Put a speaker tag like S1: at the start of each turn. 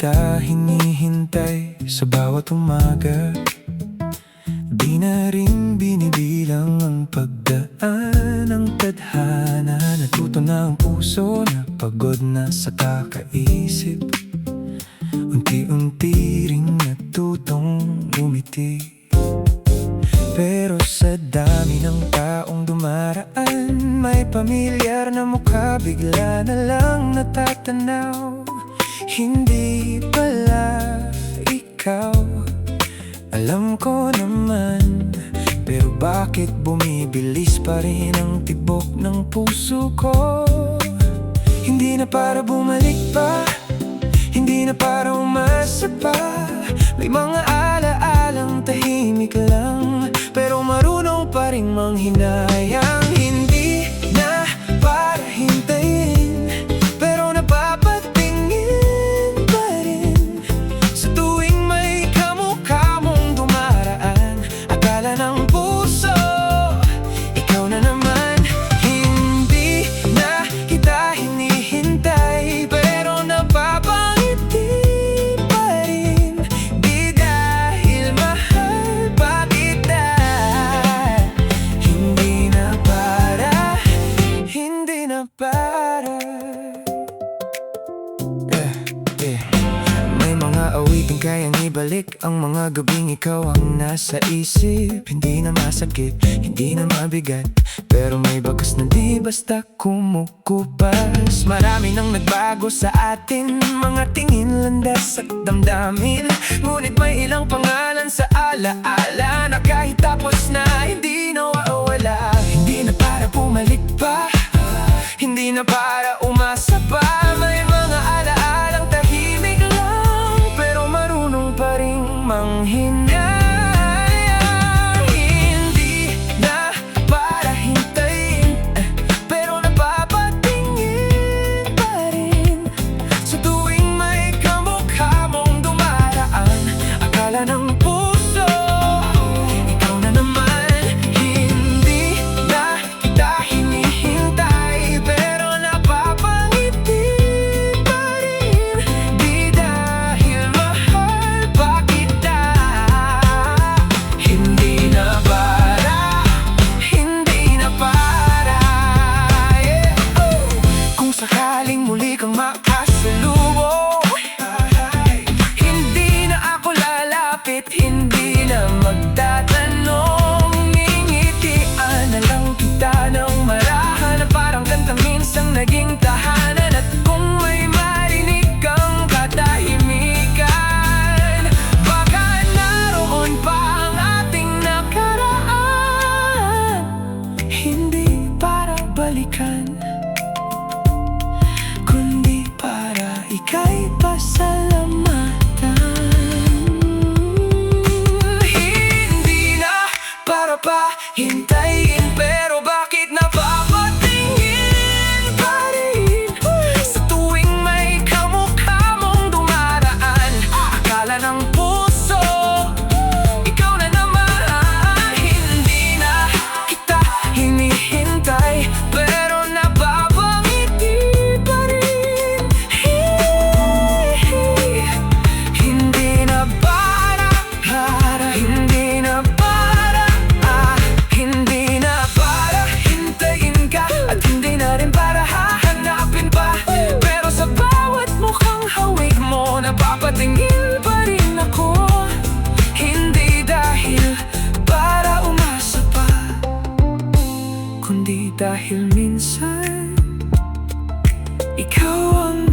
S1: kita hinihintay sa bawat umaga. Di na rin binibilang ang pagdaan ng tadhana. Natuto na ang puso na pagod na sa kakaisip. Unti-unti ring natutong umiti. Pero sa dami ng taong dumaraan, may pamilyar na mukha bigla na lang natatanaw. Hindi pala ikaw, alam ko naman. Pero bakit bumibilis pa rin ang tibok ng puso ko? Hindi na para bumalik pa, hindi na para umasa pa. May mga alaalang tahimik lang, pero marunong pa rin manghinayang. Hindi na para hintayin, pero napapatingin pa rin. Sa tuwing may kamukha mong dumaraan, akala ng puso, ikaw na naman. Hindi na kita hinihintay, pero napapangiti pa rin. Di dahil mahal pa kita. Hindi na para, hindi na para. May mga awiting kayang ibalik ang mga gabing ikaw ang nasa isip. Hindi na masakit, hindi na mabigat, pero may bakas na di basta kumukupas. Marami nang nagbago sa atin, mga tingin, landas at damdamin. Ngunit may ilang pangalan sa alaala na kahit tapos na, hindi nawawala. Hindi na para bumalik pa, hindi na para umasa pa. May mga alaalang tahimik lang, pero marunong pa rin manghinayang. Hindi na para hintayin, pero napapatingin pa rin. Sa tuwing may kamukha mong dumaraan, akala ng puso, ikaw na naman. Hindi na kita hinihintay, pero napapangiti pa rin. Di dahil mahal pa kita. Hindi na para, hindi na para. Kung sakaling muli kang makasalubong, hindi na ako lalapit, hindi na magtatanong. Ngingitian na lang kita ng marahan, na parang kanta minsang naging tahanan. At kung may marinig kang katahimikan, baka naroon pa ang ating nakaraan. Hindi para balikan, kundi para ika'y pasalamatan. Hindi na para pa hintayin, pero bakit napapatingin pa rin? Sa tuwing may kamukha mong dumaraan, akala ng puso, ikaw na naman. Hindi na kita hinihintay, pero napapangiti pa rin. Hindi na para, hindi na para, hindi na para hintayin ka, at hindi na rin para hahanapin pa. Pero sa bawat mukhang hawig mo, napapatingin pa rin ako. Hindi dahil para umasa pa, kundi dahil minsan ikaw ang